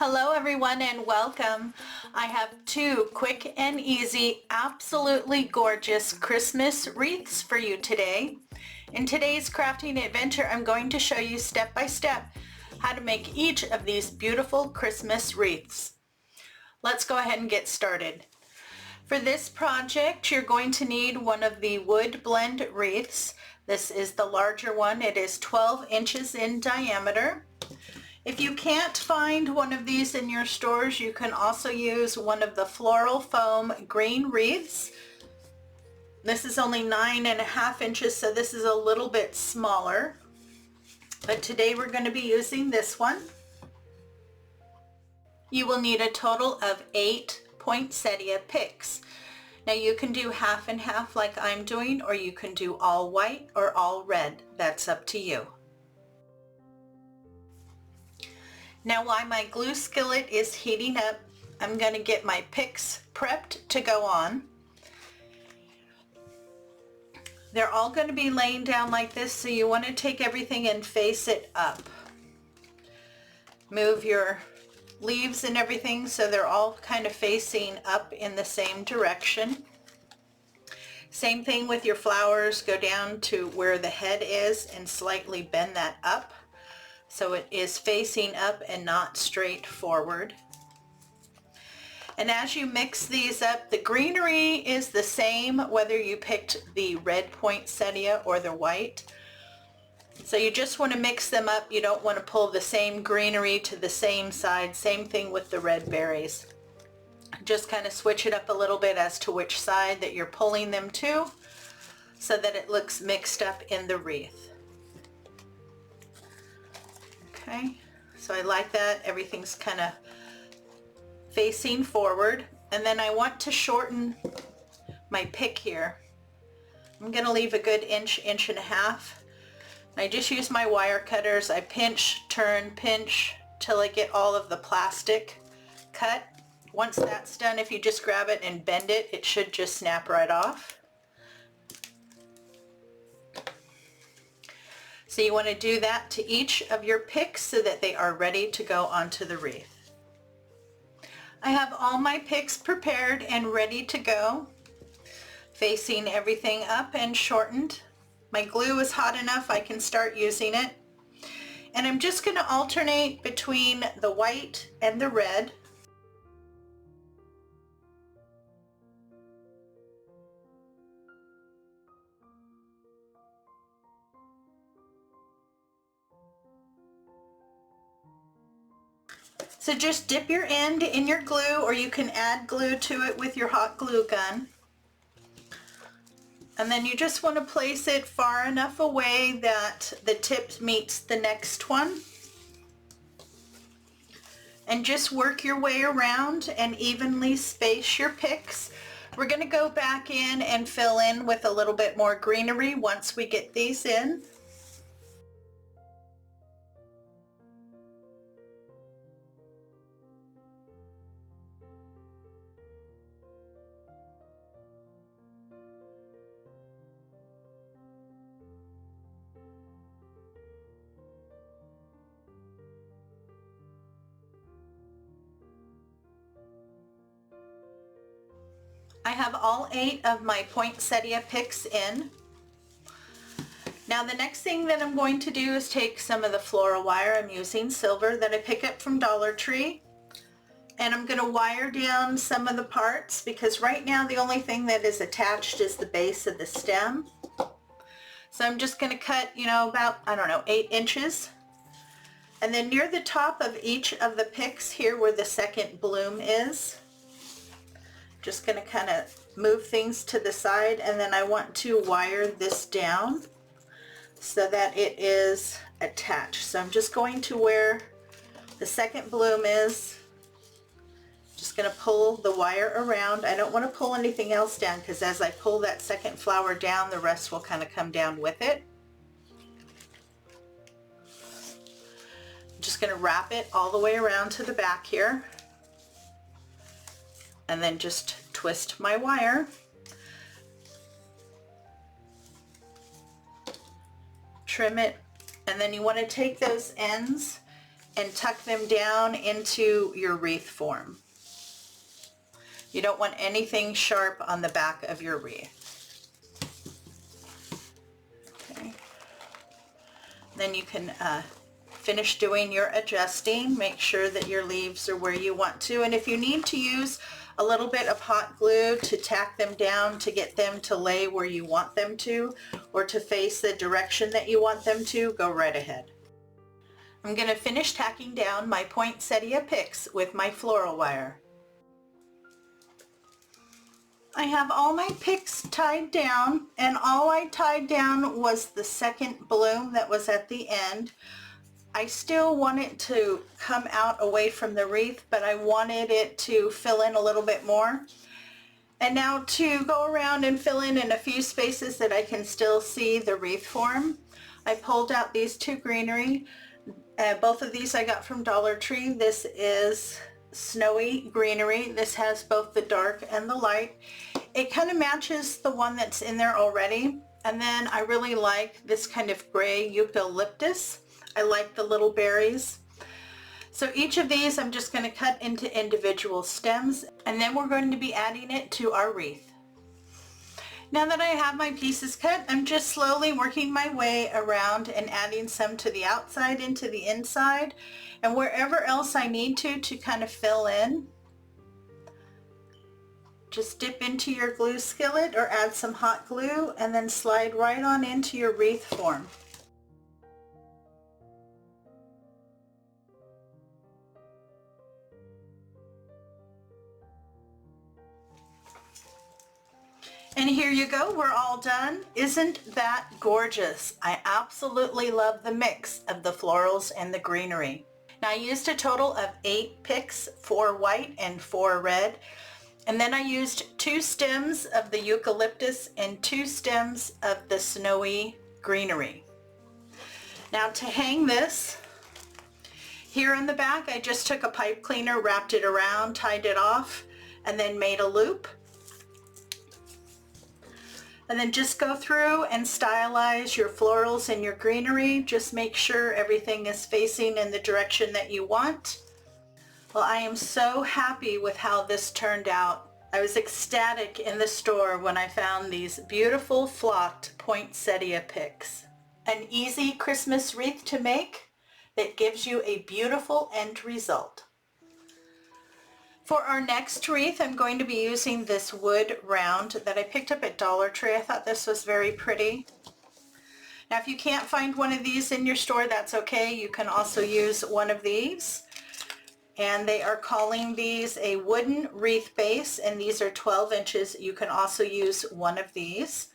Hello everyone and welcome. I have two quick and easy, absolutely gorgeous Christmas wreaths for you today. In today's crafting adventure, I'm going to show you step by step how to make each of these beautiful Christmas wreaths. Let's go ahead and get started. For this project, you're going to need one of the wood blend wreaths. This is the larger one. It is 12 inches in diameter. If you can't find one of these in your stores, you can also use one of the floral foam green wreaths. This is only 9.5 inches, so this is a little bit smaller. But today we're going to be using this one. You will need a total of 8 poinsettia picks. Now you can do half and half like I'm doing, or you can do all white or all red. That's up to you. Now while my glue skillet is heating up, I'm going to get my picks prepped to go on. They're all going to be laying down like this, so you want to take everything and face it up. Move your leaves and everything so they're all kind of facing up in the same direction. Same thing with your flowers. Go down to where the head is and slightly bend that up so it is facing up and not straight forward. And as you mix these up, the greenery is the same whether you picked the red poinsettia or the white. So you just want to mix them up. You don't want to pull the same greenery to the same side. Same thing with the red berries. Just kind of switch it up a little bit as to which side that you're pulling them to so that it looks mixed up in the wreath. Okay, so I like that. Everything's kind of facing forward. And then I want to shorten my pick here. I'm going to leave a good inch, inch and a half. I just use my wire cutters. I pinch, turn, pinch till I get all of the plastic cut. Once that's done, if you just grab it and bend it, it should just snap right off. So you want to do that to each of your picks so that they are ready to go onto the wreath. I have all my picks prepared and ready to go, facing everything up and shortened. My glue is hot enough I can start using it. And I'm just going to alternate between the white and the red. So just dip your end in your glue, or you can add glue to it with your hot glue gun. And then you just want to place it far enough away that the tip meets the next one. And just work your way around and evenly space your picks. We're going to go back in and fill in with a little bit more greenery once we get these in. I have all 8 of my poinsettia picks in. Now the next thing that I'm going to do is take some of the floral wire. I'm using silver that I pick up from Dollar Tree. And I'm going to wire down some of the parts because right now the only thing that is attached is the base of the stem. So I'm just going to cut, about, 8 inches. And then near the top of each of the picks here where the second bloom is, just going to kind of move things to the side, and then I want to wire this down so that it is attached. So I'm just going to where the second bloom is, just going to pull the wire around. I don't want to pull anything else down because as I pull that second flower down, the rest will kind of come down with it. I'm just going to wrap it all the way around to the back here. And then just twist my wire. Trim it, and then you want to take those ends and tuck them down into your wreath form. You don't want anything sharp on the back of your wreath. Okay. Then you can finish doing your adjusting. Make sure that your leaves are where you want to. And if you need to use a little bit of hot glue to tack them down to get them to lay where you want them to, or to face the direction that you want them to, go right ahead. I'm going to finish tacking down my poinsettia picks with my floral wire. I have all my picks tied down, and all I tied down was the second bloom that was at the end. I still want it to come out away from the wreath, but I wanted it to fill in a little bit more. And now to go around and fill in a few spaces that I can still see the wreath form, I pulled out these two greenery. Both of these I got from Dollar Tree. This is snowy greenery. This has both the dark and the light. It kind of matches the one that's in there already. And then I really like this kind of gray eucalyptus. I like the little berries. So each of these I'm just going to cut into individual stems, and then we're going to be adding it to our wreath. Now that I have my pieces cut, I'm just slowly working my way around and adding some to the outside and to the inside, and wherever else I need to kind of fill in. Just dip into your glue skillet or add some hot glue and then slide right on into your wreath form. And here you go, we're all done. Isn't that gorgeous? I absolutely love the mix of the florals and the greenery. Now I used a total of 8 picks, 4 white and 4 red. And then I used 2 stems of the eucalyptus and 2 stems of the snowy greenery. Now to hang this, here in the back I just took a pipe cleaner, wrapped it around, tied it off, and then made a loop. And then just go through and stylize your florals and your greenery. Just make sure everything is facing in the direction that you want. Well, I am so happy with how this turned out. I was ecstatic in the store when I found these beautiful flocked poinsettia picks. An easy Christmas wreath to make that gives you a beautiful end result. For our next wreath, I'm going to be using this wood round that I picked up at Dollar Tree. I thought this was very pretty. Now if you can't find one of these in your store, that's okay. You can also use one of these. And they are calling these a wooden wreath base, and these are 12 inches. You can also use one of these.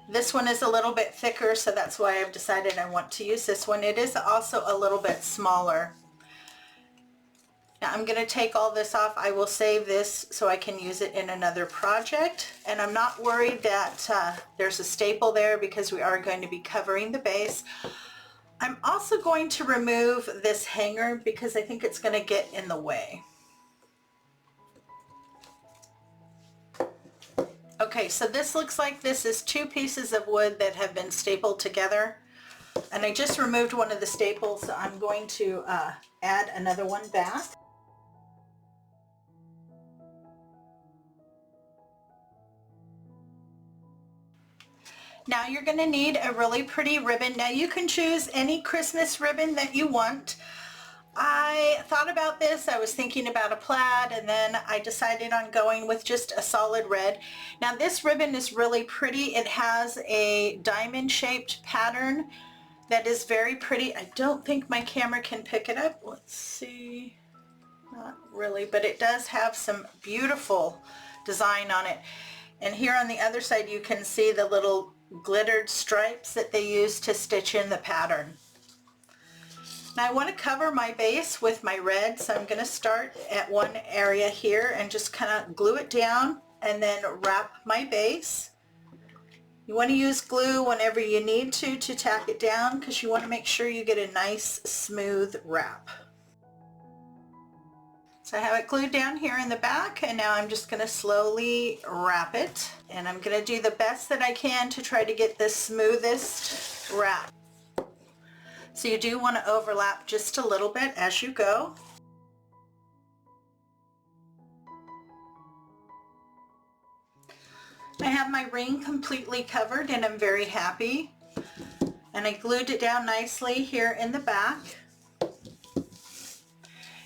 This one is a little bit thicker, so that's why I've decided I want to use this one. It is also a little bit smaller. Now I'm going to take all this off. I will save this so I can use it in another project. And I'm not worried that there's a staple there because we are going to be covering the base. I'm also going to remove this hanger because I think it's going to get in the way. Okay, so this looks like this is 2 pieces of wood that have been stapled together. And I just removed one of the staples, so I'm going to add another one back. Now you're going to need a really pretty ribbon. Now you can choose any Christmas ribbon that you want. I thought about this. I was thinking about a plaid, and then I decided on going with just a solid red. Now this ribbon is really pretty. It has a diamond shaped pattern that is very pretty. I don't think my camera can pick it up. Let's see. Not really, but it does have some beautiful design on it. And here on the other side you can see the little glittered stripes that they use to stitch in the pattern. Now I want to cover my base with my red, so I'm going to start at one area here and just kind of glue it down and then wrap my base. You want to use glue whenever you need to tack it down because you want to make sure you get a nice smooth wrap. So I have it glued down here in the back, and now I'm just going to slowly wrap it, and I'm going to do the best that I can to try to get the smoothest wrap. So you do want to overlap just a little bit as you go. I have my ring completely covered and I'm very happy. And I glued it down nicely here in the back.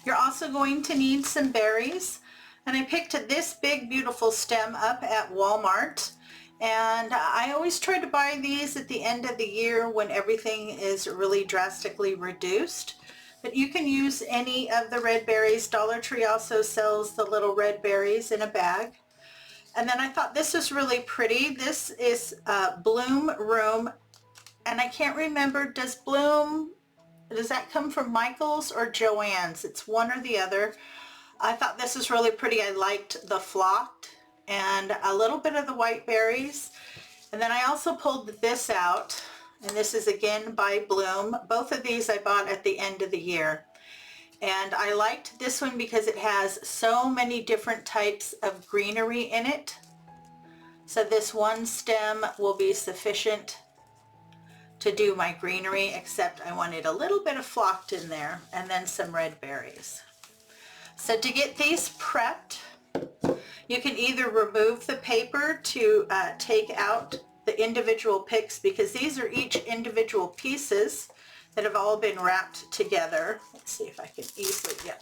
You're also going to need some berries. And I picked this big beautiful stem up at Walmart. And I always try to buy these at the end of the year when everything is really drastically reduced. But you can use any of the red berries. Dollar Tree also sells the little red berries in a bag. And then I thought this was really pretty. This is Bloom Room, and I can't remember, does that come from Michael's or Joann's? It's one or the other. I thought this was really pretty. I liked the flocked and a little bit of the white berries. And then I also pulled this out, and this is again by Bloom. Both of these I bought at the end of the year. And I liked this one because it has so many different types of greenery in it. So this one stem will be sufficient to do my greenery, except I wanted a little bit of flocked in there and then some red berries. So to get these prepped, you can either remove the paper to take out the individual picks, because these are each individual pieces that have all been wrapped together. Let's see if I can easily get.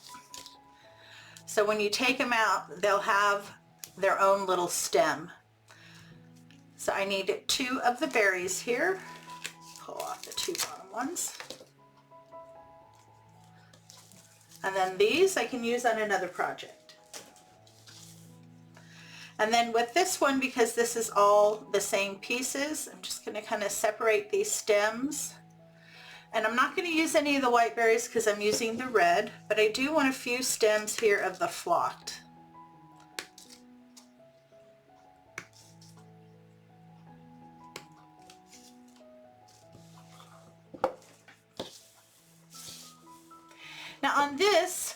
So when you take them out, they'll have their own little stem. So I need 2 of the berries here. Pull off the 2 bottom ones. And then these I can use on another project. And then with this one, because this is all the same pieces, I'm just going to kind of separate these stems. And I'm not going to use any of the white berries because I'm using the red, but I do want a few stems here of the flocked. Now on this,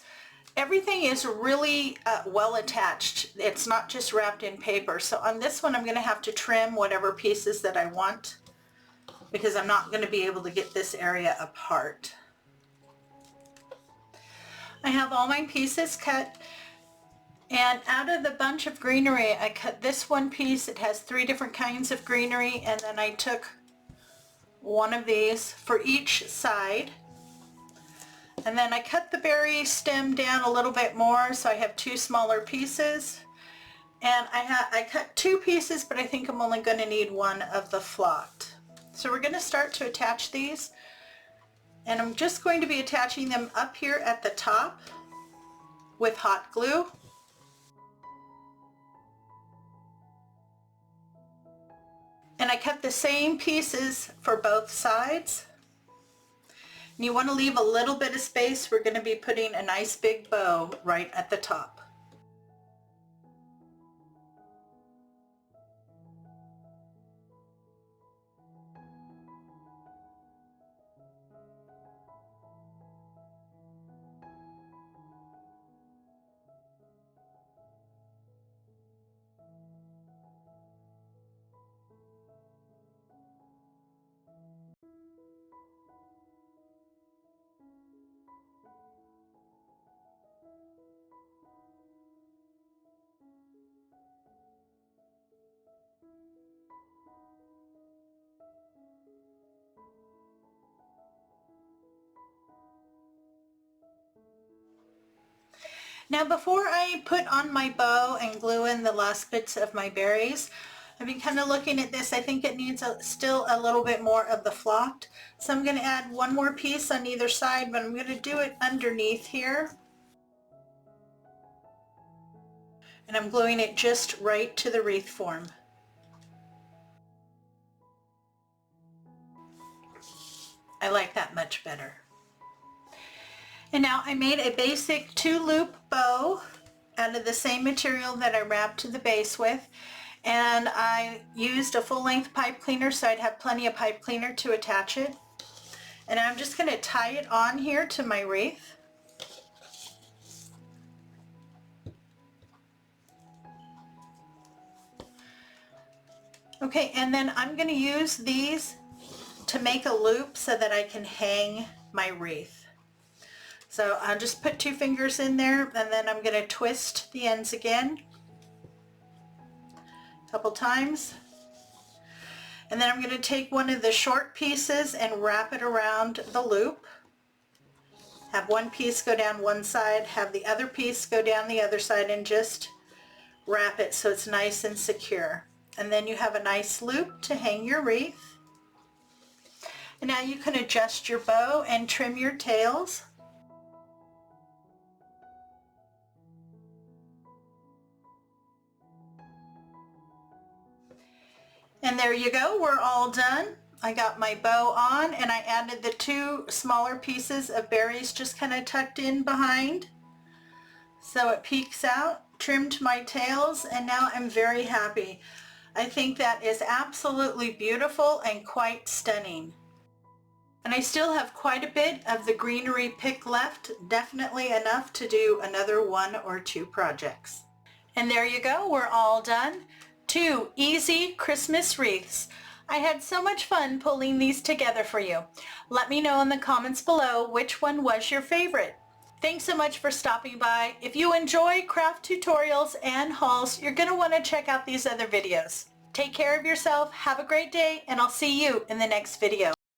everything is really well attached. It's not just wrapped in paper. So on this one, I'm going to have to trim whatever pieces that I want, because I'm not going to be able to get this area apart. I have all my pieces cut, and out of the bunch of greenery, I cut this one piece. It has 3 different kinds of greenery, and then I took one of these for each side. And then I cut the berry stem down a little bit more, so I have 2 smaller pieces. And I cut 2 pieces, but I think I'm only going to need 1 of the flocked. So we're going to start to attach these, and I'm just going to be attaching them up here at the top with hot glue. And I cut the same pieces for both sides. And you want to leave a little bit of space. We're going to be putting a nice big bow right at the top. Now before I put on my bow and glue in the last bits of my berries, I've been kind of looking at this. I think it needs still a little bit more of the flocked. So I'm going to add 1 more piece on either side, but I'm going to do it underneath here. And I'm gluing it just right to the wreath form. I like that much better. And now I made a basic 2-loop bow out of the same material that I wrapped the base with, and I used a full-length pipe cleaner so I'd have plenty of pipe cleaner to attach it. And I'm just going to tie it on here to my wreath. Okay, and then I'm going to use these to make a loop so that I can hang my wreath. So I'll just put 2 fingers in there, and then I'm going to twist the ends again a couple times. And then I'm going to take one of the short pieces and wrap it around the loop. Have one piece go down one side, have the other piece go down the other side, and just wrap it so it's nice and secure. And then you have a nice loop to hang your wreath. And now you can adjust your bow and trim your tails. And there you go, we're all done. I got my bow on, and I added the 2 smaller pieces of berries just kind of tucked in behind so it peeks out. Trimmed my tails, and now I'm very happy. I think that is absolutely beautiful and quite stunning. And I still have quite a bit of the greenery pick left, definitely enough to do another 1 or 2 projects. And there you go, we're all done. 2 easy Christmas wreaths. I had so much fun pulling these together for you. Let me know in the comments below which one was your favorite. Thanks so much for stopping by. If you enjoy craft tutorials and hauls, you're going to want to check out these other videos. Take care of yourself, have a great day, and I'll see you in the next video.